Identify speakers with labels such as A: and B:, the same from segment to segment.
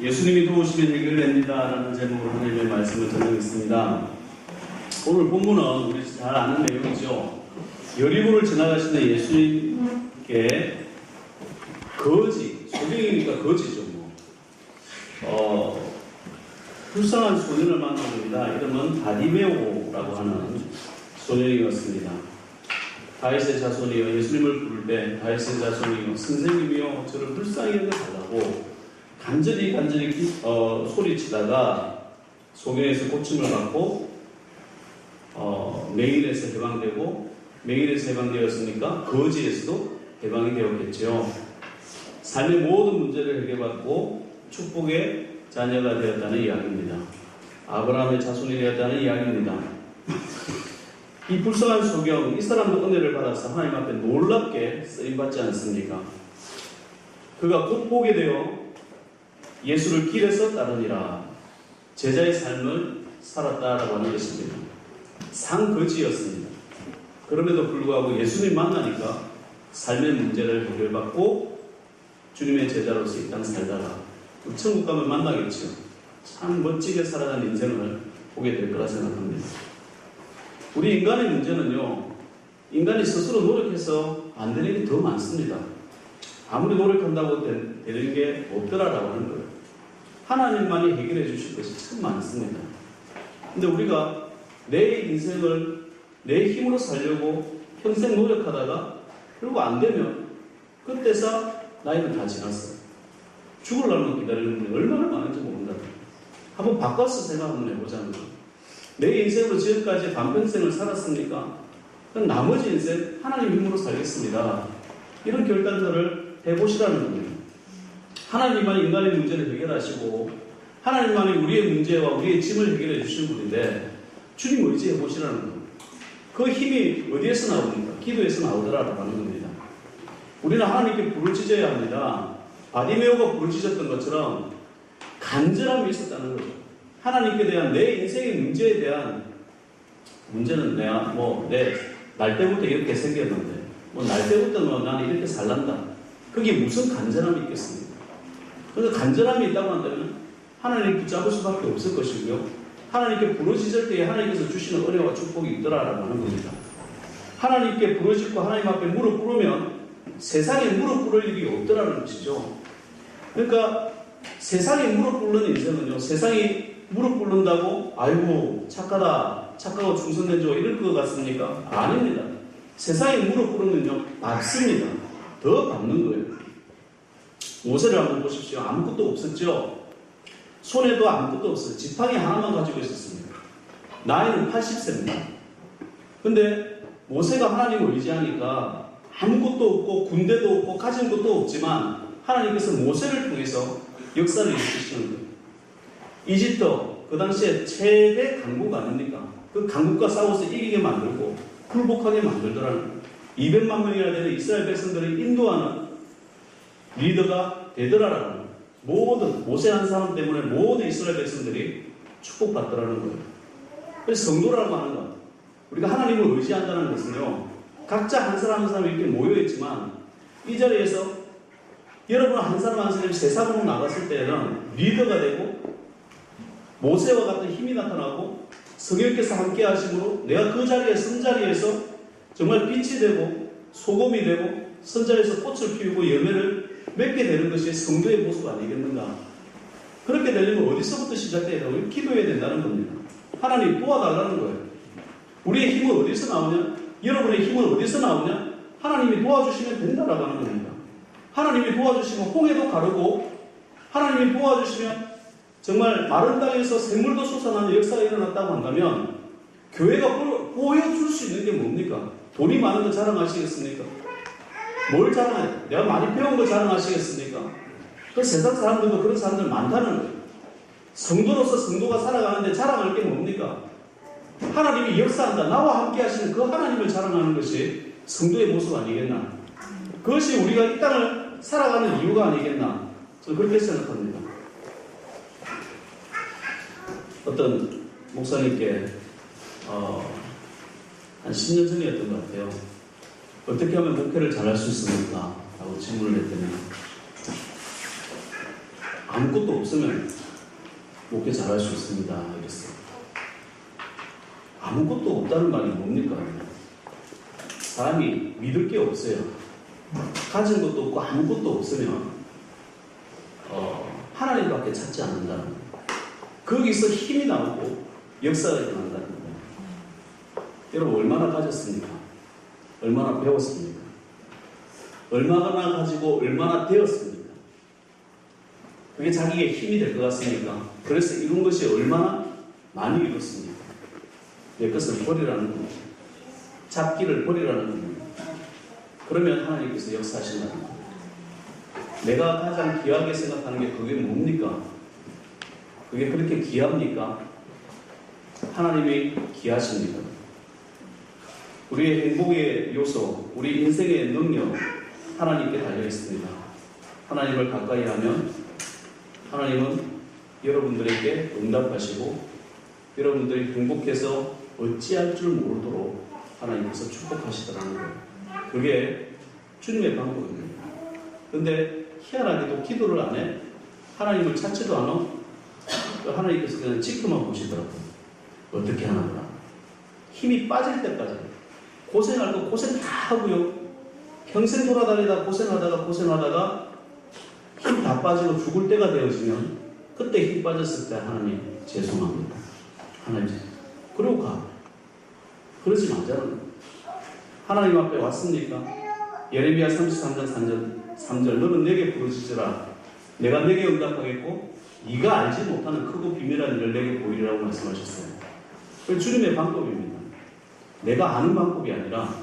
A: 예수님이 도우시면 해결됩니다 라는 제목으로 하나님의 말씀을 전하겠습니다. 오늘 본문은 우리 잘 아는 내용이죠. 여리고를 지나가시는 예수님께 거지, 소경이니까 거지죠. 불쌍한 소년을 만납니다. 이름은 바디메오라고 하는 소년이었습니다. 다윗의 자손이여, 예수님을 부를 때 다윗의 자손이여 선생님이여 저를 불쌍히 여겨달라고 간절히 소리치다가 소경에서 고침을 받고 맹인에서 해방되고, 맹인에서 해방되었으니까 거지에서도 해방이 되었겠죠. 삶의 모든 문제를 해결받고 축복의 자녀가 되었다는 이야기입니다. 아브라함의 자손이 되었다는 이야기입니다. 이 불쌍한 소경, 이 사람도 은혜를 받아서 하나님 앞에 놀랍게 쓰임받지 않습니까? 그가 곧 보게 되어 예수를 길에서 따르니라 제자의 삶을 살았다라고 하는 것입니다. 상거지였습니다. 그럼에도 불구하고 예수님 만나니까 삶의 문제를 해결받고 주님의 제자로서 이 땅 살다가 천국 가면 만나겠죠. 참 멋지게 살아가는 인생을 보게 될 거라 생각합니다. 우리 인간의 문제는요, 인간이 스스로 노력해서 안 되는 게 더 많습니다. 아무리 노력한다고 되는 게 없더라라고 하는 거예요. 하나님만이 해결해 주실 것이 참 많습니다. 근데 우리가 내 인생을 내 힘으로 살려고 평생 노력하다가 결국 안 되면 그때서 나이는 다 지났어. 죽을 날만 기다리는 분이 얼마나 많은지 모른다. 한번 바꿔서 생각 한번 해보자는 거예요. 내 인생으로 지금까지 반평생을 살았습니까? 그럼 나머지 인생 하나님 힘으로 살겠습니다. 이런 결단들을 해보시라는 겁니다. 하나님만이 인간의 문제를 해결하시고 하나님만이 우리의 문제와 우리의 짐을 해결해 주시는 분인데 주님 의지해 보시라는 겁니다. 그 힘이 어디에서 나옵니까? 기도에서 나오더라라고 하는 겁니다. 우리는 하나님께 부르짖어야 합니다. 바디메오가 부르짖었던 것처럼 간절함이 있었다는 거죠. 하나님께 대한 내 인생의 문제에 대한 문제는 내가 날 때부터 이렇게 생겼는데 날 때부터 나는 이렇게 살란다. 그게 무슨 간절함이 있겠습니까? 그래서 간절함이 있다고 한다면 하나님 붙잡을 수밖에 없을 것이고요. 하나님께 부르짖을 때에 하나님께서 주시는 은혜와 축복이 있더라라고 하는 겁니다. 하나님께 부르짖고 하나님 앞에 무릎 꿇으면 세상에 무릎 꿇을 일이 없더라는 것이죠. 그러니까 세상에 무릎 꿇는 인생은요, 세상이 무릎 꿇는다고 아이고 착하고 충성된 자 이럴 것 같습니까? 아닙니다. 세상에 무릎 꿇으면요 밟습니다. 더 밟는 거예요. 모세를 한번 보십시오. 아무것도 없었죠. 손에도 아무것도 없어요. 지팡이 하나만 가지고 있었습니다. 나이는 80세입니다. 근데 모세가 하나님을 의지하니까 아무것도 없고 군대도 없고 가진 것도 없지만 하나님께서 모세를 통해서 역사를 이루시는 거예요. 이집트 그 당시에 최대 강국 아닙니까? 그 강국과 싸워서 이기게 만들고 굴복하게 만들더라는 거예요. 200만 명이나 되는 이스라엘 백성들을 인도하는 리더가 되더라라는 거예요. 모든 모세 한 사람 때문에 모든 이스라엘 백성들이 축복받더라는 거예요. 그래서 성도라고 하는 것, 우리가 하나님을 의지한다는 것은요, 각자 한 사람 한 사람 이렇게 모여있지만 이 자리에서 여러분 한 사람 한 사람이 세상으로 나갔을 때는 리더가 되고 모세와 같은 힘이 나타나고 성령께서 함께 하심으로 내가 그 자리에 선자리에서 정말 빛이 되고 소금이 되고 선자리에서 꽃을 피우고 열매를 맺게 되는 것이 성도의 모습 아니겠는가? 그렇게 되려면 어디서부터 시작해야 되고 기도해야 된다는 겁니다. 하나님 도와달라는 거예요. 우리의 힘은 어디서 나오냐? 여러분의 힘은 어디서 나오냐? 하나님이 도와주시면 된다라고 하는 겁니다. 하나님이 도와주시면 홍해도 가르고 하나님이 도와주시면 정말 마른 땅에서 샘물도 솟아나는 역사가 일어났다고 한다면 교회가 보여줄 수 있는 게 뭡니까? 돈이 많은 거 자랑하시겠습니까? 뭘 자랑해요? 내가 많이 배운 거 자랑하시겠습니까? 그 세상 사람들도 그런 사람들 많다는 거예요. 성도로서 성도가 살아가는데 자랑할 게 뭡니까? 하나님이 역사한다. 나와 함께 하시는 그 하나님을 자랑하는 것이 성도의 모습 아니겠나? 그것이 우리가 이 땅을 살아가는 이유가 아니겠나? 저는 그렇게 생각합니다. 어떤 목사님께 한 10년 전이었던 것 같아요. 어떻게 하면 목회를 잘할 수 있습니까? 라고 질문을 했더니 아무것도 없으면 목회 잘할 수 있습니다. 이랬어요. 아무것도 없다는 말이 뭡니까? 사람이 믿을 게 없어요. 가진 것도 없고 아무것도 없으면 하나님밖에 찾지 않는다는 거예요. 거기서 힘이 나오고 역사가 일어난다는 거예요. 여러분 얼마나 가졌습니까? 얼마나 배웠습니까? 얼마나 가지고 얼마나 되었습니까? 그게 자기의 힘이 될 것 같습니까? 그래서 이룬 것이 얼마나 많이 이뤘습니까? 내 것을 버리라는 겁니다. 잡기를 버리라는 겁니다. 그러면 하나님께서 역사하신다는 겁니다. 내가 가장 귀하게 생각하는 게 그게 뭡니까? 그게 그렇게 귀합니까? 하나님이 귀하십니까? 우리의 행복의 요소, 우리 인생의 능력, 하나님께 달려있습니다. 하나님을 가까이 하면 하나님은 여러분들에게 응답하시고 여러분들이 행복해서 어찌할 줄 모르도록 하나님께서 축복하시더라는 거예요. 그게 주님의 방법입니다. 그런데 희한하게도 기도를 안 해? 하나님을 찾지도 않아? 하나님께서 그냥 지켜만 보시더라고요. 어떻게 하나? 힘이 빠질 때까지 고생할 거 고생 다 하고요. 평생 돌아다니다 고생하다가 힘 다 빠지고 죽을 때가 되어지면 그때 힘 빠졌을 때 하나님 죄송합니다. 하나님 그러고 가. 그러지 말자는 하나님 앞에 왔습니까? 예레미야 33장 3절 너는 내게 부르짖으라. 내가 내게 응답하겠고 네가 알지 못하는 크고 비밀한 일을 내게 보이리라고 말씀하셨어요. 그 주님의 방법입니다. 내가 아는 방법이 아니라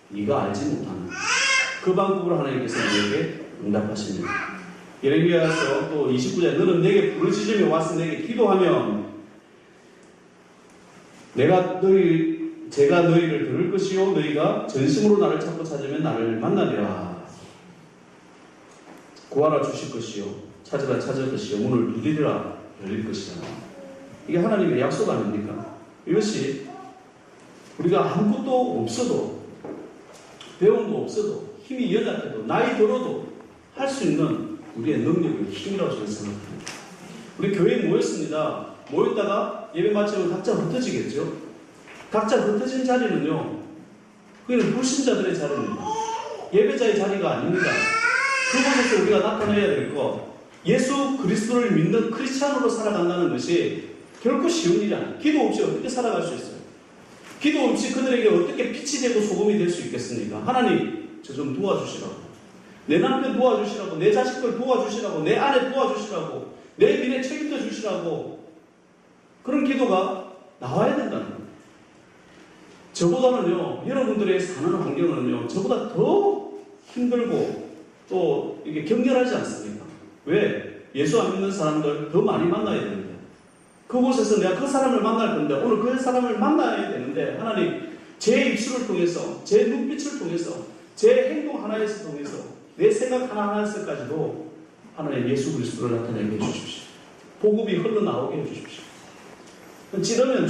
A: 네가 알지 못하는 그 방법으로 하나님께서 너에게 응답하십니다. 예레미야서 또 29절 너는 내게 부르짖으며 와서 내게 기도하면 제가 너희를 들을 것이요 너희가 전심으로 나를 찾고 찾으면 나를 만나리라. 구하라 주실 것이요 찾으라 찾을 것이요 문을 두드리라 열릴 것이라. 이게 하나님의 약속 아닙니까? 이것이 우리가 아무것도 없어도 배움도 없어도 힘이 연약해도 나이 들어도 할 수 있는 우리의 능력의 힘이라고 저는 생각합니다. 우리 교회에 모였습니다. 모였다가 예배 마치면 각자 흩어지겠죠? 각자 흩어진 자리는요, 그게는 불신자들의 자리입니다. 예배자의 자리가 아닙니다. 그곳에서 우리가 나타내야 될 것, 예수 그리스도를 믿는 크리스찬으로 살아간다는 것이 결코 쉬운 일이 아니에요. 기도 없이 어떻게 살아갈 수 있어요? 기도 없이 그들에게 어떻게 빛이 되고 소금이 될 수 있겠습니까? 하나님, 저 좀 도와주시라고. 내 남편 도와주시라고, 내 자식들 도와주시라고, 내 아내 도와주시라고, 내 미래 책임져 주시라고. 그런 기도가 나와야 된다는 거예요. 저보다는요, 여러분들의 사는 환경은요, 저보다 더 힘들고 또 이게 격렬하지 않습니까? 왜? 예수 안 믿는 사람들 더 많이 만나야 되는데, 그곳에서 내가 그 사람을 만날 건데, 오늘 그 사람을 만나야 되는데, 하나님, 제 입술을 통해서, 제 눈빛을 통해서, 제 행동 하나에서 통해서, 내 생각 하나에서까지도 하나님 예수 그리스도를 나타내게 해주십시오. 복음이 흘러나오게 해주십시오. 찌르면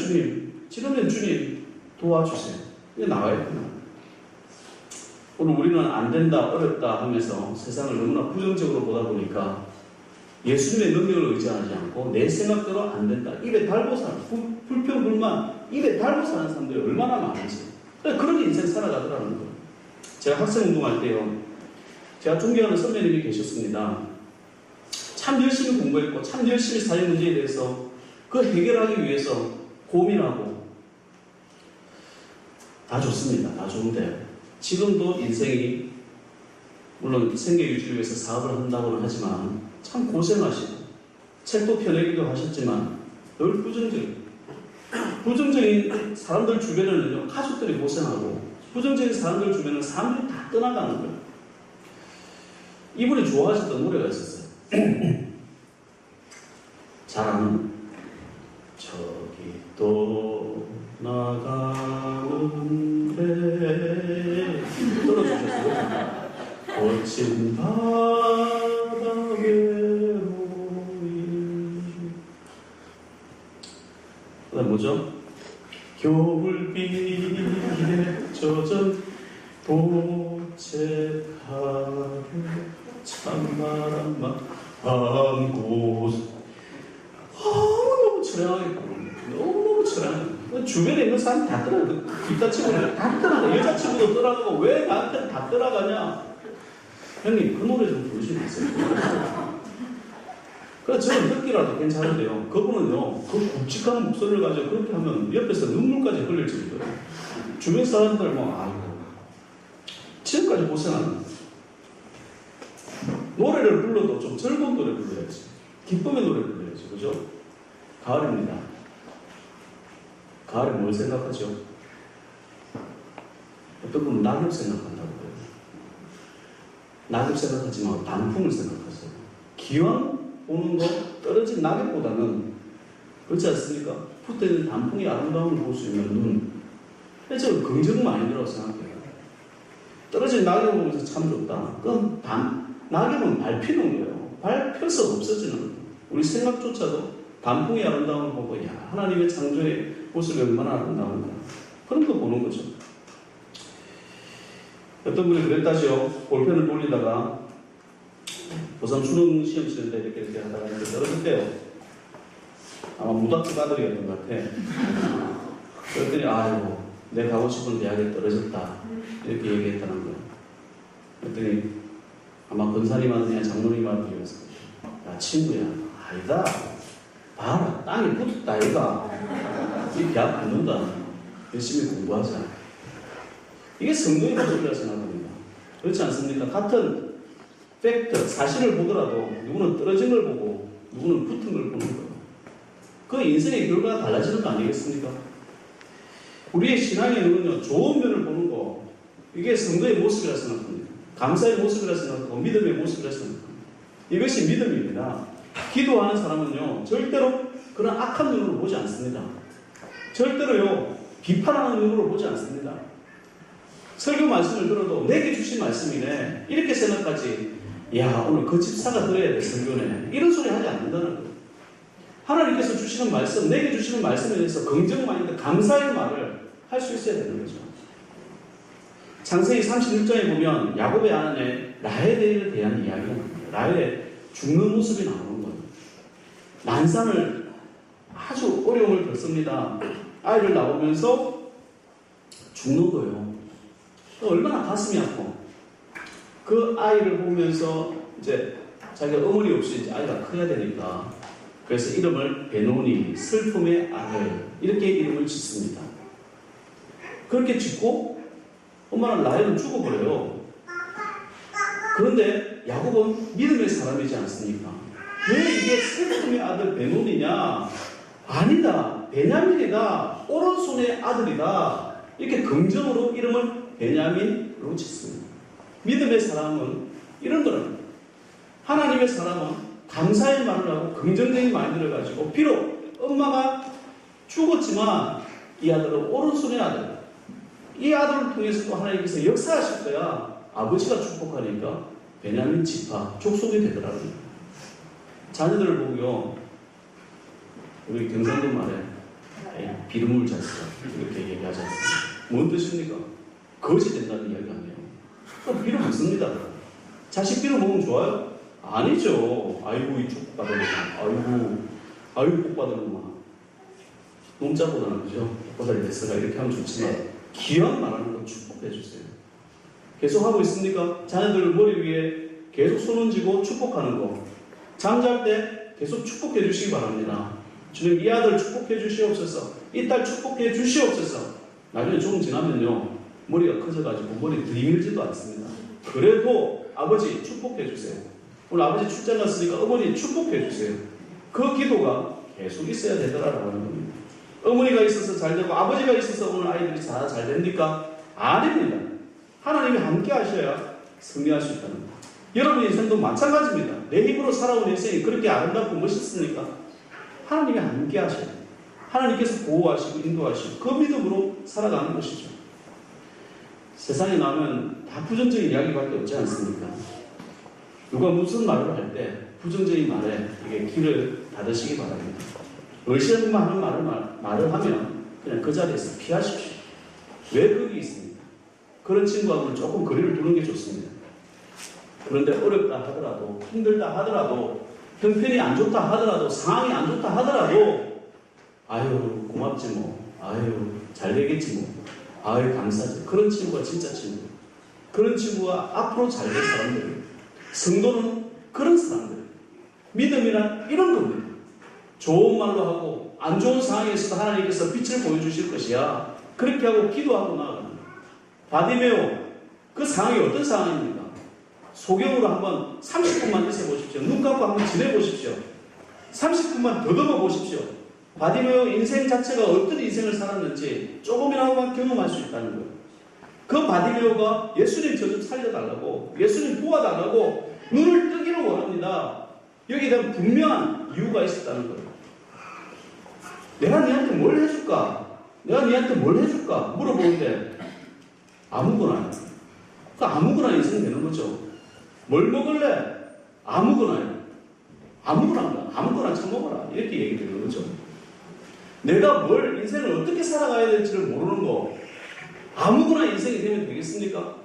A: 주님 도와주세요. 이게 나와야구나. 오늘 우리는 안 된다, 어렵다 하면서 세상을 너무나 부정적으로 보다 보니까 예수님의 능력을 의지하지 않고 내 생각대로 안 된다. 입에 달고 사는, 불평, 불만, 입에 달고 사는 사람들이 얼마나 많은지. 그런 인생 살아가더라는 거예요. 제가 학생 운동할 때요, 제가 존경하는 선배님이 계셨습니다. 참 열심히 공부했고, 참 열심히 사회 문제에 대해서 그 해결하기 위해서 고민하고, 다 좋습니다. 다 좋은데, 지금도 인생이, 물론 생계 유지를 위해서 사업을 한다고는 하지만, 참 고생하시고, 책도 펴내기도 하셨지만, 늘 부정적인 사람들 주변에는요, 가족들이 고생하고, 부정적인 사람들 주변에는 사람들이 다 떠나가는 거예요. 이분이 좋아하셨던 노래가 있었어요. 잘 아는, 저기 또 나가는데, 들어주셨어요. 거친 바다 외로이. 그 다음 뭐죠? 겨울비에 젖은 도채가루 찬바람만 한 곳. 너무너무 처량하게 너무너무 처량하게 주변에 있는 사람이 다 떠나가. 기타 친구들 다 떠나가. 여자친구도 떠나가고 왜 나한테 다 떠나가냐. 형님 그 노래 좀 부르시면 되세요. 그래서 저는 듣기라도 괜찮은데요. 그분은요, 그 굵직한 목소리를 가지고 그렇게 하면 옆에서 눈물까지 흘릴 정도예요. 주변 사람들 아이고, 지금까지 고생하는 노래를 불러도 좀 즐거운 노래 불러야지. 기쁨의 노래 불러야지. 그죠? 가을입니다. 가을에 뭘 생각하죠? 어떤 분은 낙엽 생각한다고 해요. 낙엽 생각하지 말고 단풍을 생각하세요. 기왕 보는 거 떨어진 낙엽보다는 그렇지 않습니까? 붙어있는 단풍의 아름다움을 볼 수 있는 눈. 저는 긍정 마인드라고 생각해요. 떨어진 낙엽을 보면서 참 좋다. 그럼 낙엽은 밟히는 거예요. 밟혀서 없어지는 거예요. 우리 생각조차도 단풍의 아름다움을 보고 야 하나님의 창조의 모습이 얼마나 아름다운가. 그런 거 보는 거죠. 어떤 분이 그랬다시요. 볼펜을 돌리다가 고3 수능 시험 치는데 이렇게 하다가 이렇게 떨어졌대요. 아마 무닥집 아들이었던 것 같아. 그랬더니 아이고 내 가고 싶은 대학에 떨어졌다 이렇게 얘기했다는 거예요. 그랬더니 아마 권사님한테 장로님한테 이랬을 거예요. 야 친구야 아니다. 봐라 땅에 붙었다 아이가. 이 대학 붙는다. 열심히 공부하자. 이게 성도의 모습이라고 생각합니다. 그렇지 않습니까? 같은 팩트, 사실을 보더라도 누구는 떨어진 걸 보고 누구는 붙은 걸 보는 거예요. 그 인생의 결과가 달라지는 거 아니겠습니까? 우리의 신앙에는요, 좋은 면을 보는 거, 이게 성도의 모습이라 생각합니다. 감사의 모습이라 생각하고 믿음의 모습이라 생각합니다. 이것이 믿음입니다. 기도하는 사람은요, 절대로 그런 악한 눈으로 보지 않습니다. 절대로요, 비판하는 눈으로 보지 않습니다. 설교 말씀을 들어도 내게 주신 말씀이네 이렇게 생각하지. 야 오늘 그 집사가 들어야 돼 설교네 이런 소리 하지 않는다는 거예요. 하나님께서 주시는 말씀, 내게 주시는 말씀에 대해서 긍정 마인드, 감사의 말을 할 수 있어야 되는 거죠. 창세기 36장에 보면 야곱의 아내 라헬에 대한 이야기가 나옵니다. 라헬의 죽는 모습이 나오는 거예요. 난산을 아주 어려움을 겪습니다. 아이를 낳으면서 죽는 거예요. 얼마나 가슴이 아파. 그 아이를 보면서 이제 자기가 어머니 없이 이제 아이가 커야 되니까 그래서 이름을 베노니, 슬픔의 아들 이렇게 이름을 짓습니다. 그렇게 짓고 엄마는 라헬은 죽어버려요. 그런데 야곱은 믿음의 사람이지 않습니까? 왜 이게 슬픔의 아들 베노니냐? 아니다. 베냐민이다. 오른손의 아들이다. 이렇게 긍정으로 이름을 베냐민으로 짓습니다. 믿음의 사람은 이런 거랍니다. 하나님의 사람은 감사의 말을 하고 긍정적인 마인드를 가지고 비록 엄마가 죽었지만 이 아들은 오른손의 아들. 이 아들을 통해서 또 하나님께서 역사하실 거야. 아버지가 축복하니까 베냐민 지파 족속이 되더라고요. 자녀들을 보고요. 우리 경상도 말에 비름을 잘 쓰라 이렇게 얘기하지 않습니까? 뭔 뜻입니까? 거지 된다는 이야기 아니에요. 비름 안 씁니다. 자식 비름 먹으면 좋아요? 아니죠. 아이고 이 축복받으면 아이고 복받으면 놈자보다는 그죠? 복받을 됐으라 이렇게 하면 좋지만 기왕 말하는 건 축복해 주세요. 계속 하고 있습니까? 자녀들 머리 위에 계속 손 얹고 축복하는 거. 잠잘 때 계속 축복해 주시기 바랍니다. 주님 이 아들 축복해 주시옵소서. 이 딸 축복해 주시옵소서. 나중에 조금 지나면요 머리가 커져가지고 머리 들이밀지도 않습니다. 그래도 아버지 축복해 주세요. 오늘 아버지 출장 갔으니까 어머니 축복해 주세요. 그 기도가 계속 있어야 되더라라고 하는 겁니다. 어머니가 있어서 잘 되고 아버지가 있어서 오늘 아이들이 잘 됩니까? 아닙니다. 하나님이 함께 하셔야 승리할 수 있다는 겁니다. 여러분 인생도 마찬가지입니다. 내 힘으로 살아온 인생이 그렇게 아름답고 멋있으니까 하나님이 함께 하셔야 돼요. 하나님께서 보호하시고 인도하시고 그 믿음으로 살아가는 것이죠. 세상에 나오면 다 부정적인 이야기밖에 없지 않습니까? 누가 무슨 말을 할 때 부정적인 말에 이게 귀를 닫으시기 바랍니다. 의심만 하는 말을 하면 그냥 그 자리에서 피하십시오. 왜 거기 있습니까? 그런 친구하고는 조금 거리를 두는 게 좋습니다. 그런데 어렵다 하더라도 힘들다 하더라도 형편이 안 좋다 하더라도, 상황이 안 좋다 하더라도, 아유, 고맙지 뭐. 아유, 잘 되겠지 뭐. 아유, 감사지. 그런 친구가 진짜 친구. 그런 친구가 앞으로 잘 될 사람들이에요. 성도는 그런 사람들이에요. 믿음이란 이런 겁니다. 좋은 말로 하고, 안 좋은 상황에서도 하나님께서 빛을 보여주실 것이야. 그렇게 하고 기도하고 나아가는 거예요. 바디메오, 그 상황이 어떤 상황입니까? 소경으로 한번 30분만 있어보십시오. 눈 감고 한번 지내보십시오. 30분만 더듬어 보십시오. 바디메오 인생 자체가 어떤 인생을 살았는지 조금이나마 경험할 수 있다는 거예요. 그 바디메오가 예수님 저 좀 살려달라고, 예수님 도와달라고 눈을 뜨기를 원합니다. 여기에 대한 분명한 이유가 있었다는 거예요. 내가 너한테 뭘 해줄까? 내가 너한테 뭘 해줄까? 물어보는데 아무거나. 그 아무거나 인생 되는 거죠. 뭘 먹을래? 아무거나요. 아무거나 처먹어라. 이렇게 얘기 되는 거죠. 내가 뭘 인생을 어떻게 살아가야 될지를 모르는 거. 아무거나 인생이 되면 되겠습니까?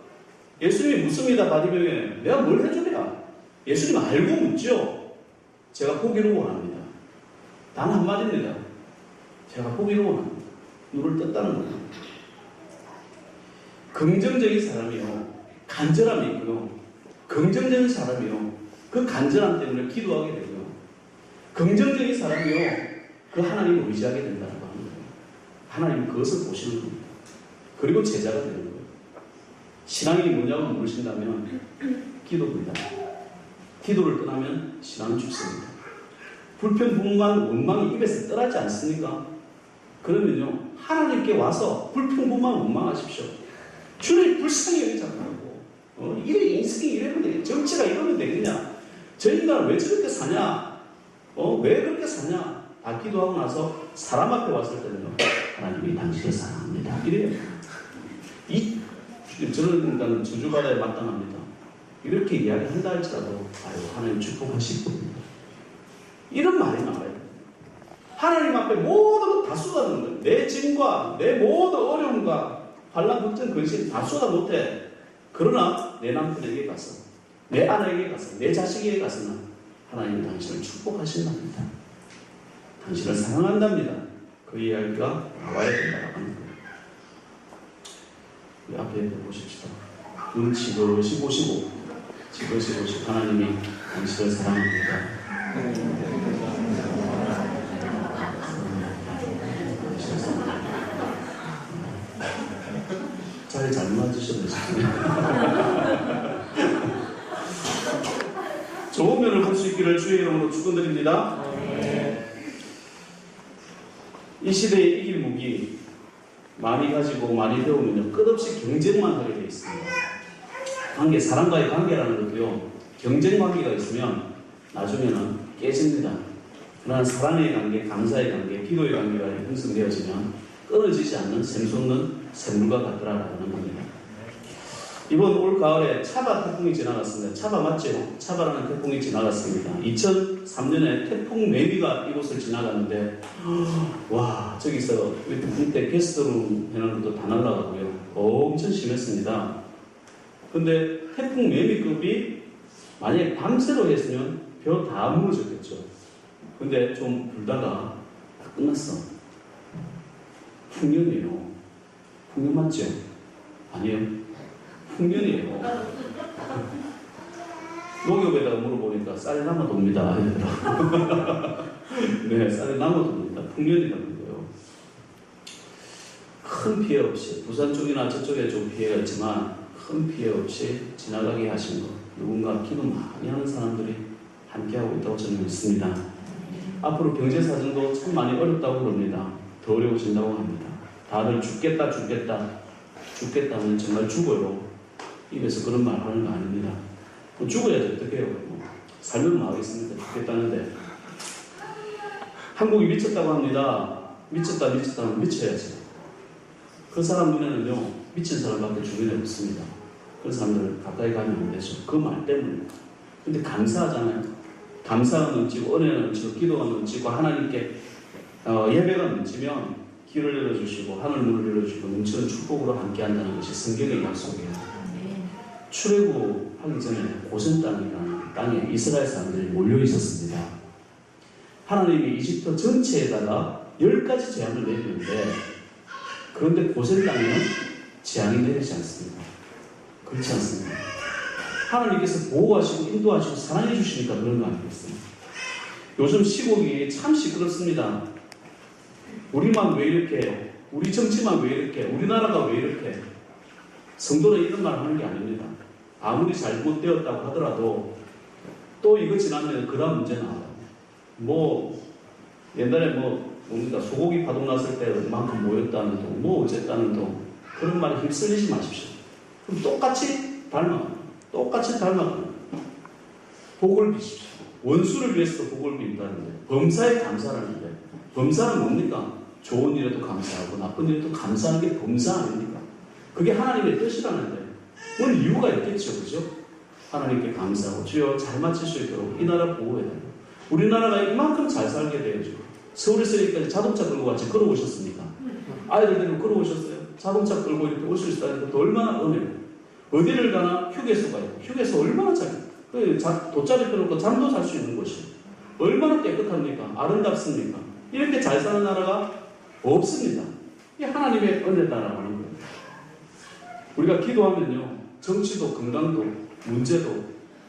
A: 예수님이 묻습니다. 바디메오에 내가 뭘 해주랴? 예수님 알고 묻죠. 제가 포기를 원합니다. 단 한마디입니다. 제가 포기를 원합니다. 눈을 떴다는 거예요. 긍정적인 사람이요, 간절함이 있고요. 긍정적인 사람이요, 그 간절함 때문에 기도하게 되고요. 긍정적인 사람이요, 그 하나님을 의지하게 된다는 거 합니다. 하나님 그것을 보시는 겁니다. 그리고 제자가 되는 거예요. 신앙이 뭐냐고 물으신다면 기도입니다. 기도를 떠나면 신앙은 죽습니다. 불평불만 원망이 입에서 떠나지 않습니까? 그러면요, 하나님께 와서 불평불만 원망하십시오. 주님 불쌍히 여기잖아요. 이래 인생이 이러면 되겠냐? 정치가 이러면 되겠냐? 저 인간은 왜 저렇게 사냐? 왜 그렇게 사냐? 다 기도하고 나서 사람 앞에 왔을 때는요, 하나님이 당신을 사랑합니다. 이래요. 저런 인간은 저주바다에 마땅합니다. 이렇게 이야기한다 할지라도, 아유, 하나님 축복하실 겁니다. 이런 말이 나와요. 하나님 앞에 모든 걸 다 쏟아놓는 거예요. 내 짐과 내 모든 어려움과 환난, 걱정, 근심 다 쏟아 놓되, 그러나 내 남편에게 가서, 내 아내에게 가서, 내 자식에게 가서는 하나님이 당신을 축복하신답니다. 당신을 사랑한답니다. 그 이야기가 나와야 된다고 하는 거예요. 우리 앞에 보십시다. 눈 지그시 보시고, 하나님이 당신을 사랑합니다. 잘 맞으셨네요. 좋은 면을 볼 수 있기를 주의 이름으로 축원드립니다. 이 시대의 이길 무기 많이 가지고 많이 배우면요, 끝없이 경쟁만 하게 되어 있습니다. 사람과의 관계라는 것도요, 경쟁 관계가 있으면 나중에는 깨집니다. 그러나 사랑의 관계, 감사의 관계, 기도의 관계가 형성되어지면 끊어지지 않는 샘솟는 샘물과 같더라라는 겁니다. 이번 올 가을에 차바 태풍이 지나갔습니다. 차바 맞죠? 차바라는 태풍이 지나갔습니다. 2003년에 태풍 매미가 이곳을 지나갔는데, 와, 저기서 태풍 때 게스트룸 해놓은 것도 다 날아가고요. 엄청 심했습니다. 근데 태풍 매미급이 만약에 밤새로 했으면 벼 다 무너졌겠죠. 근데 좀 불다가 다 끝났어. 풍년이에요. 풍년 맞죠? 아니에요. 풍년이에요. 농협에다가 물어보니까 쌀이 남아돕니다. 네, 쌀이 남아돕니다. 풍년이라는 거예요. 큰 피해 없이, 부산 쪽이나 저쪽에 좀 피해가 있지만 큰 피해 없이 지나가게 하신 것, 누군가 기도 많이 하는 사람들이 함께하고 있다고 저는 믿습니다. 앞으로 경제사정도 참 많이 어렵다고 그럽니다. 더 어려워진다고 합니다. 다들 죽겠다 하면 정말 죽어요. 입에서 그런 말 하는 거 아닙니다. 죽어야지 어떻게 해요? 살면 나오겠습니까? 죽겠다는데. 한국이 미쳤다고 합니다. 미쳤다면 미쳐야지. 그 사람 눈에는요, 미친 사람밖에 주변에 없습니다. 그런 사람들 가까이 가면 안 되죠. 그 말 때문에. 근데 감사하잖아요. 감사가 넘치고 은혜가 넘치고 기도가 넘치고 하나님께 예배가 넘치면 길을 열어주시고 하늘 문을 열어주시고 넘치는 축복으로 함께한다는 것이 성경의 약속이에요. 출애굽하기 전에 고센 땅이라는 땅에 이스라엘 사람들이 몰려 있었습니다. 하나님이 이집트 전체에다가 10가지 재앙을 내리는데, 그런데 고센 땅에는 재앙이 내리지 않습니다. 그렇지 않습니다. 하나님께서 보호하시고 인도하시고 사랑해 주시니까 그런 거 아니겠습니까? 요즘 시국이 참 시끄럽습니다. 우리만 왜 이렇게, 우리 정치만 왜 이렇게, 우리나라가 왜 이렇게. 성도는 이런 말 하는 게 아닙니다. 아무리 잘못되었다고 하더라도 또 이거 지나면 그 다음 문제 나와요. 뭐 옛날에 뭡니까, 소고기 파동 났을 때만큼 모였다는 동, 뭐 어쨌다는 동, 그런 말에 힘쓸리지 마십시오. 그럼 똑같이 닮아가는 복을 비십시오. 원수를 위해서도 복을 빈다는데, 범사에 감사하는데, 범사는 뭡니까? 좋은 일에도 감사하고 나쁜 일에도 감사하는 게 범사 아닙니까? 그게 하나님의 뜻이라는데 뭔 이유가 있겠죠, 그죠? 하나님께 감사하고 주여 잘 마칠 수 있도록 이 나라 보호해달라고. 우리나라가 이만큼 잘 살게 되어줘. 서울에서 여기까지 자동차 끌고 같이 걸어오셨습니까? 아이들 데리고 걸어오셨어요? 자동차 끌고 이렇게 올 수 있다는 것도 얼마나 은혜요. 어디를 가나 휴게소가 있고, 휴게소 얼마나 돗자리 펴놓고 잠도 잘 수 있는 곳이 얼마나 깨끗합니까? 아름답습니까? 이렇게 잘 사는 나라가 없습니다. 이게 하나님의 은혜다라고 하는 거예요. 우리가 기도하면요, 정치도 건강도 문제도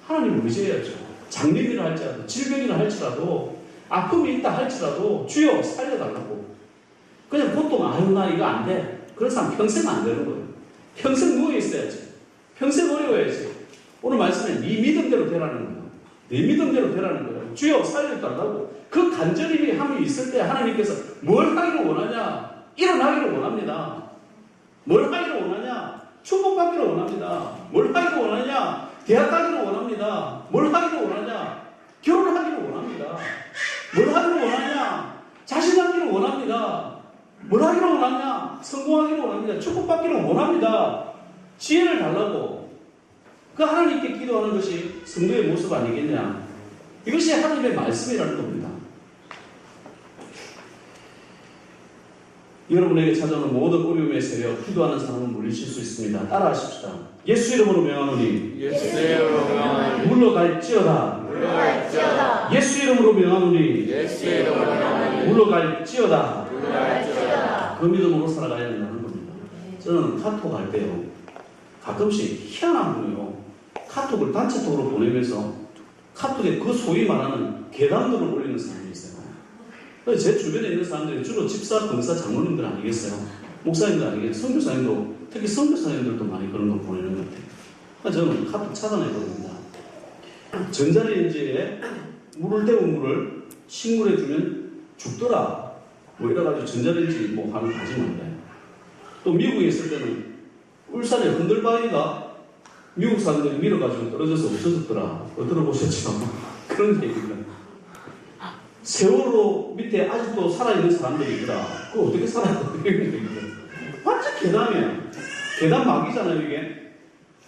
A: 하나님을 의지해야죠. 장례비를 할지라도, 질병이라 할지라도, 아픔이 있다 할지라도 주여 살려달라고. 그냥 보통 아유 나 이거 안 돼. 그런 사람 평생 안 되는 거예요. 평생 누워 있어야지. 평생 어려워야지. 오늘 말씀에 네 믿음대로 되라는 거예요. 네 믿음대로 되라는 거예요. 주여 살려달라고. 그 간절히 함이 있을 때 하나님께서 뭘 하기를 원하냐? 일어나기를 원합니다. 뭘 하기를 원하냐? 축복받기를 원합니다. 뭘 하기를 원하냐? 대학 가기를 원합니다. 뭘 하기를 원하냐? 결혼하기를 원합니다. 뭘 하기를 원하냐? 자식 낳기를 원합니다. 뭘 하기를 원하냐? 성공하기를 원합니다. 축복받기를 원합니다. 지혜를 달라고. 그 하나님께 기도하는 것이 성도의 모습 아니겠냐? 이것이 하나님의 말씀이라는 겁니다. 여러분에게 찾아오는 모든 어려움의 세력, 기도하는 사람은 물리칠 수 있습니다. 따라하십시다. 예수 이름으로 명하노니
B: 예수 이름으로 명하노니
A: 물러갈지어다.
B: 물러갈지어다.
A: 예수 이름으로 명하노니
B: 예수 이름으로 명하노니
A: 물러갈지어다.
B: 물러갈지어다.
A: 그 믿음으로 살아가야 된다는 겁니다. 저는 카톡 할 때요, 가끔씩 희한한 분이요, 카톡을 단체톡으로 보내면서 카톡에 그 소위 말하는 계단들을 올리는 사람이 있어요. 제 주변에 있는 사람들이 주로 집사, 권사, 장로님들 아니겠어요? 목사님들 아니겠어요? 선교사님도, 특히 선교사님들도 많이 그런 거 보내는 것 같아요. 저는 카톡 차단해버립니다. 전자레인지에 물을 데운 물을 식물에 주면 죽더라. 뭐 이래가지고 전자레인지 뭐 하는 거 하지 말아요. 또 미국에 있을 때는 울산에 흔들바위가 미국 사람들이 밀어가지고 떨어져서 없어졌더라. 그거 들어보셨죠? 그런 얘기입니다. 세월호 밑에 아직도 살아있는 사람들이 있더라. 그거 어떻게 살아있고 이런 얘기입니다. 완전 계담이야. 계담 막이잖아요, 이게.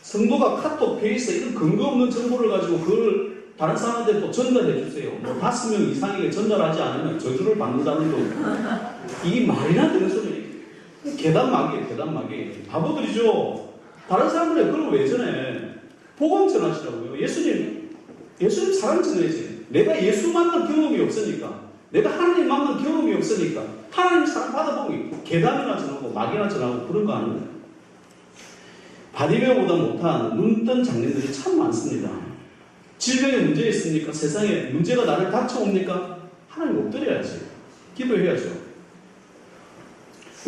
A: 성도가 카톡, 페이스 이런 근거 없는 정보를 가지고 그걸 다른 사람한테 또 전달해 주세요. 뭐 5명 이상에게 전달하지 않으면 저주를 받는다는 거. 이게 말이나 되는 소리예요. 계단 막이에요, 계단 막이. 바보들이죠. 다른 사람들이 그걸 왜 전해? 복음 전하시라고요. 예수님 사랑 전해야지. 내가 예수 만난 경험이 없으니까, 내가 하나님 만난 경험이 없으니까, 하나님 사랑 받아보면 계단이나 전하고 막이나 전하고 그런 거 아는 거예요. 바디메어보다 못한 눈뜬 장년들이 참 많습니다. 질병에 문제 있습니까? 세상에 문제가 나를 닥쳐옵니까? 하나님 엎드려야지. 기도해야죠.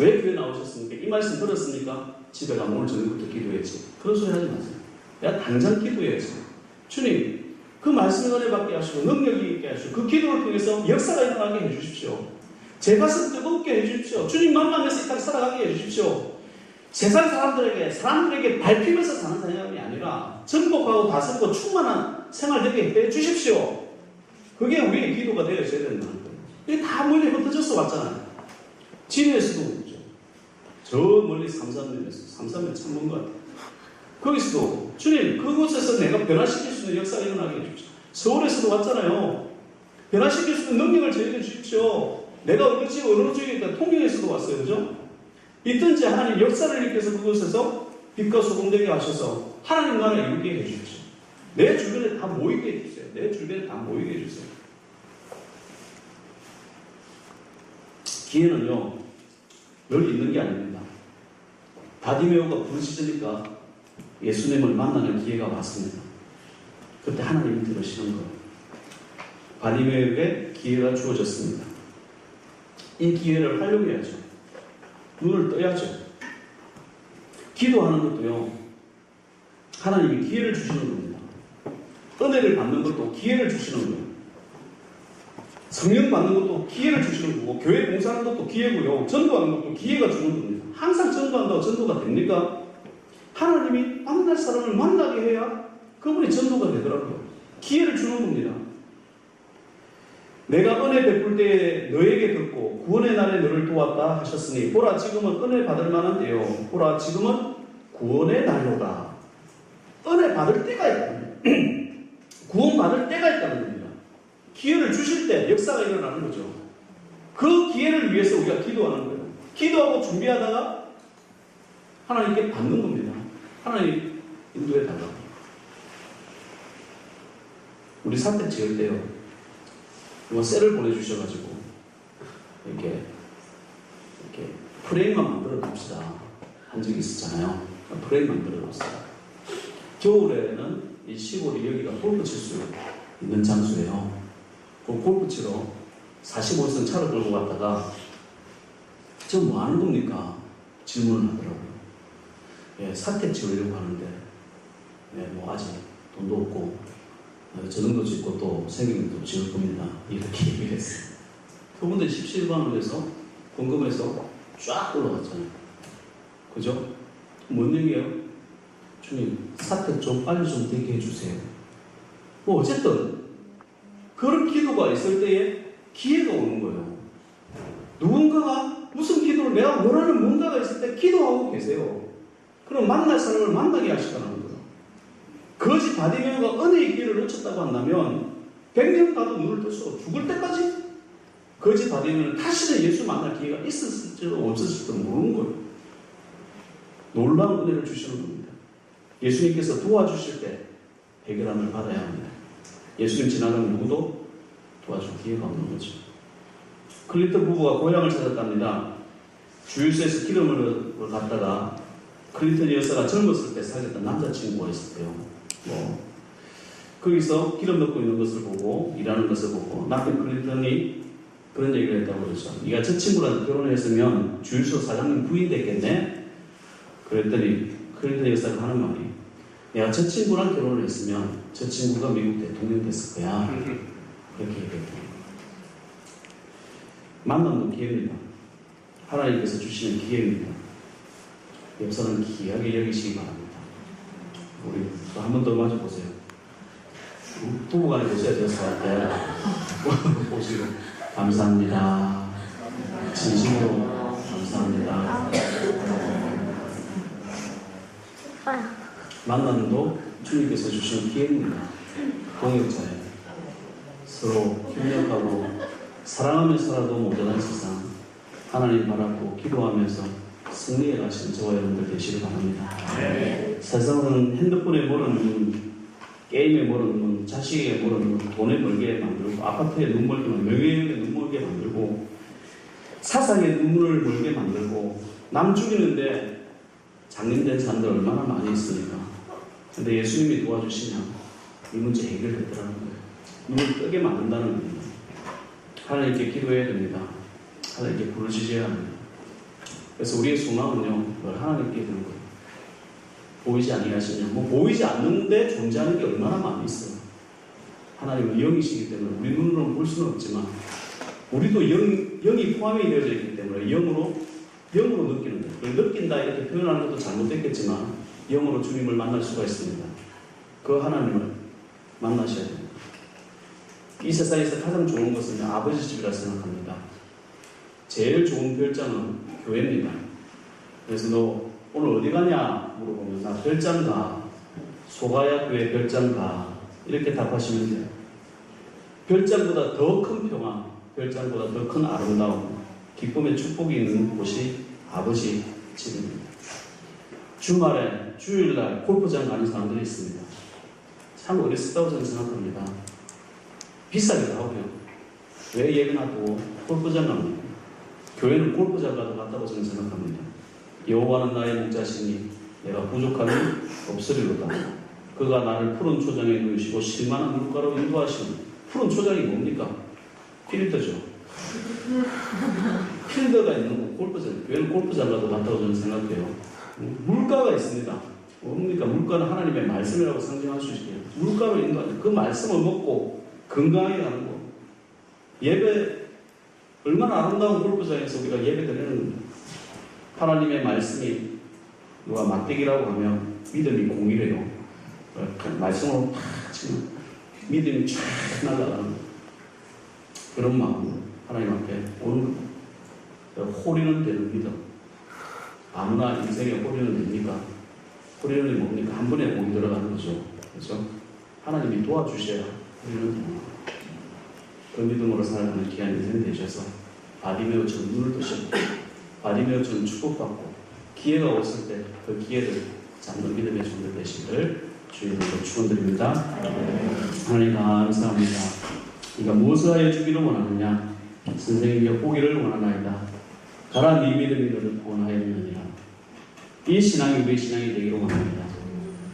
A: 왜 교회 나오셨습니까? 이 말씀 들었습니까? 집에 가면 오늘 저녁부터 기도했지. 그런 소리 하지 마세요. 야, 당장 기도해야지. 주님, 그 말씀을 은혜 받게 하시고 능력이 있게 하시고 그 기도를 통해서 역사가 일어나게 해주십시오. 제 가슴 뜨겁게 해주십시오. 주님 만나면서 이 땅 살아가게 해주십시오. 세상 사람들에게 밟히면서 사는 사람이 아니라 정복하고 다스리고 충만한 생활 되게 해주십시오. 그게 우리의 기도가 되어져야 된다는 거예요. 이게 다 멀리 흩어져서 왔잖아요. 진해에서도 그렇죠. 저 멀리 삼산면에서 참 먼 것 같아요. 거기서도 주님 그곳에서 내가 변화시킬 수 있는 역사가 일어나게 해주십시오. 서울에서도 왔잖아요. 변화시킬 수 있는 능력을 저에게 주십시오. 내가 어느 지역이니까 통영에서도 왔어요. 그죠? 있든지 하나님 역사를 일으켜서 그곳에서 빛과 소금 되게 하셔서 하나님 나라를 이루게 해주십시오. 내 주변에 다 모이게 해주세요. 내 주변에 다 모이게 해주세요. 기회는요, 늘 있는 게 아닙니다. 바디메오가 부르짖으니까 예수님을 만나는 기회가 왔습니다. 그때 하나님이 들으시는 거예요. 바디메오에게 기회가 주어졌습니다. 이 기회를 활용해야죠. 눈을 떠야죠. 기도하는 것도요, 하나님이 기회를 주시는 겁니다. 은혜를 받는 것도 기회를 주시는 거예요. 성령 받는 것도 기회를 주시는 거고, 교회 봉사하는 것도 기회고요, 전도하는 것도 기회가 주는 겁니다. 항상 전도한다고 전도가 됩니까? 하나님이 만날 사람을 만나게 해야 그분이 전도가 되더라고요. 기회를 주는 겁니다. 내가 은혜 베풀 때에 너에게 듣고 구원의 날에 너를 도왔다 하셨으니 보라 지금은 은혜 받을 만한 때요, 보라 지금은 구원의 날로다. 은혜 받을 때가 있다는 구원 받을 때가 있다는 겁니다. 기회를 주실 때 역사가 일어나는 거죠. 그 기회를 위해서 우리가 기도하는 거예요. 기도하고 준비하다가 하나님께 받는 겁니다. 하나님 인도해 달라고. 우리 사택 지을 때요, 셀을 보내주셔가지고 이렇게 프레임만 만들어 봅시다 한 적이 있었잖아요. 프레임 만들어 놨어요. 겨울에는 이 시골이 여기가 골프 칠 수 있는 장소예요. 그 골프 치러 45선 차를 끌고 갔다가 저 뭐 하는 겁니까? 질문을 하더라고요. 예, 사택 지으려고 하는데 뭐 아직 돈도 없고 저 정도 짓고 또 생기면 또 지을 겁니다. 이렇게 얘기를 했어요. 그분들 17만원 에서 공금해서 쫙 올라갔잖아요. 그죠? 뭔 얘기예요? 주님, 사택 좀 빨리 좀 되게 해주세요. 뭐 어쨌든 그런 기도가 있을 때에 기회가 오는 거예요. 누군가가 무슨 기도를 내가 원하는 뭔가가 있을 때 기도하고 계세요. 그럼 만날 사람을 만나게 하시다는 거예요. 거짓 바디메오가 은혜의 기회를 놓쳤다고 한다면 100년 가도 눈을 뜰 수 없어. 죽을 때까지 거짓 바디메오는 다시는 예수 만날 기회가 있었을지도 없었을지도 모르는 거예요. 놀라운 은혜를 주시는 겁니다. 예수님께서 도와주실 때 해결함을 받아야 합니다. 예수님 지나가면 누구도 도와줄 기회가 없는 거죠. 클린턴 부부가 고향을 찾았답니다. 주유소에서 기름을 갖다가 클린턴 여사가 젊었을 때 사귀었던 남자친구가 있었대요. 거기서 기름 넣고 있는 것을 보고, 일하는 것을 보고, 남편 클린턴이 그런 얘기를 했다고 그러죠. 네가 저 친구랑 결혼했으면 주유소 사장님 부인 됐겠네? 그랬더니 클린턴 여사가 하는 말이, 내가 저 친구랑 결혼을 했으면 저 친구가 미국 대통령 됐을 거야. 그렇게 얘기했대요. 만남도 기회입니다. 하나님께서 주시는 기회입니다. 역사는 귀하게 여기시기 바랍니다. 우리 또 한 번 더 마주보세요. 부부간에 보세요. 제가 때 보시고 감사합니다. 진심으로 감사합니다. 만남도 주님께서 주시는 기회입니다. 동역자예요. 서로 협력하고 사랑하면서라도 모자란 세상 하나님 바라고 기도하면서 승리해 가시는 저와 여러분들 되시길 바랍니다. 네. 세상은 핸드폰에 몰아넣는 눈, 게임에 몰아넣는 눈, 자식에 몰아넣는 눈, 돈에 멀게 만들고, 아파트에 눈 멀게 만들고, 명예에 눈 멀게 만들고, 사상에 눈물을 멀게 만들고, 남 죽이는데 장님된 사람들 얼마나 많이 있습니까? 근데 예수님이 도와주시면 이 문제 해결되더라는 거예요. 눈을 뜨게 만든다는 겁니다. 하나님께 기도해야 됩니다. 하나님께 부르짖어야 합니다. 그래서 우리의 소망은요, 하나님께 드는 거예요. 보이지 아니하시냐? 보이지 않는데 존재하는 게 얼마나 많이 있어요. 하나님은 영이시기 때문에 우리 눈으로는 볼 수는 없지만 우리도 영이 포함이 되어져 있기 때문에 영으로 느끼는 거예요. 느낀다 이렇게 표현하는 것도 잘못됐겠지만 영으로 주님을 만날 수가 있습니다. 그 하나님을 만나셔야 됩니다. 이 세상에서 가장 좋은 것은 아버지 집이라 생각합니다. 제일 좋은 별장은 교회입니다. 그래서 너 오늘 어디 가냐 물어보면 나 별장 가. 소가야 교회 별장 가. 이렇게 답하시면 돼요. 별장보다 더 큰 평화, 별장보다 더 큰 아름다움, 기쁨의 축복이 있는 곳이 아버지 집입니다. 주말에, 주일날 골프장 가는 사람들이 있습니다. 참 어리석다고 저는 생각합니다. 비싸기도 하고요. 왜 예배나 또 골프장 갑니까? 교회는 골프장과도 같다고 저는 생각합니다. 여호와는 나의 목자시니 내가 부족함이 없으리로다. 그가 나를 푸른 초장에 누이시고 실만한 물가로 인도하시는. 푸른 초장이 뭡니까? 필드죠. 필드가 있는 골프장. 교회는 골프장과도 같다고 저는 생각해요. 물가가 있습니다. 뭡니까? 물가는 하나님의 말씀이라고 상징할 수 있어요. 물가로 인도하는 그 말씀을 먹고 건강하게 가는 거. 예배 얼마나 아름다운 골프장에서 우리가 예배 드리는 하나님의 말씀이 누가 막대기라고 하면 믿음이 공이래요. 말씀으로 팍 치면 믿음이 쫙 날아가는 그런 마음으로 하나님 앞에 오는 호리는 되는 믿음. 아무나 인생에 호리는 됩니까? 호리는 뭡니까? 한 번에 공이 들어가는 거죠. 그래서 하나님이 도와주셔야 호리는 됩니다. 그 믿음으로 살아가는 귀한 인생 되셔서 바디메오처럼 눈을 뜨셨고 바디메오처럼 축복받고 기회가 왔을 때 그 기회를 잡는 믿음의 종들 되시기를 주님으로 축원드립니다. 하나님 감사합니다. 네가 무엇을 하여 주기를 원하느냐? 선생님이 보기를 원하나이다. 가라 네 믿음이 너를 구원하였느니라. 이 신앙이 우리의 신앙이 되기를 원합니다.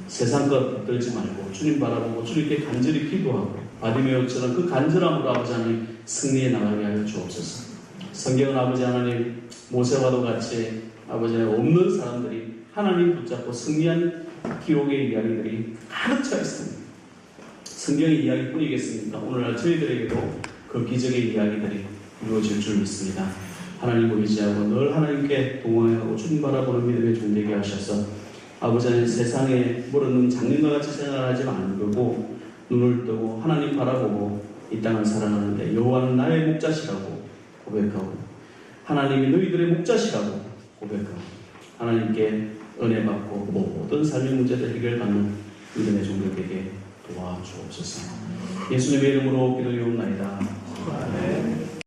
A: 세상 것 붙들지 말고 주님 바라보고 주님께 간절히 기도하고 바디메오처럼 그 간절함으로 아버지 하나님 승리에 나가게 하여 주옵소서. 성경은 아버지 하나님 모세와도 같이 아버지 하나님 없는 사람들이 하나님 붙잡고 승리한 기록의 이야기들이 가득 차 있습니다. 성경의 이야기뿐이겠습니까? 오늘날 저희들에게도 그 기적의 이야기들이 이루어질 줄 믿습니다. 하나님을 의지하고 늘 하나님께 동행하고 주님 바라보는 믿음의 종 되게 하셔서 아버지 하나님 세상에 모르는 장님과 같이 생활하지 말고 눈을 뜨고 하나님 바라보고 이 땅을 살아가는데 여호와는 나의 목자시라고 고백하고 하나님이 너희들의 목자시라고 고백하고 하나님께 은혜 받고 모든 삶의 문제를 해결받는 믿음의 종들에게 도와주옵소서. 예수님의 이름으로 기도하옵나이다. 아멘.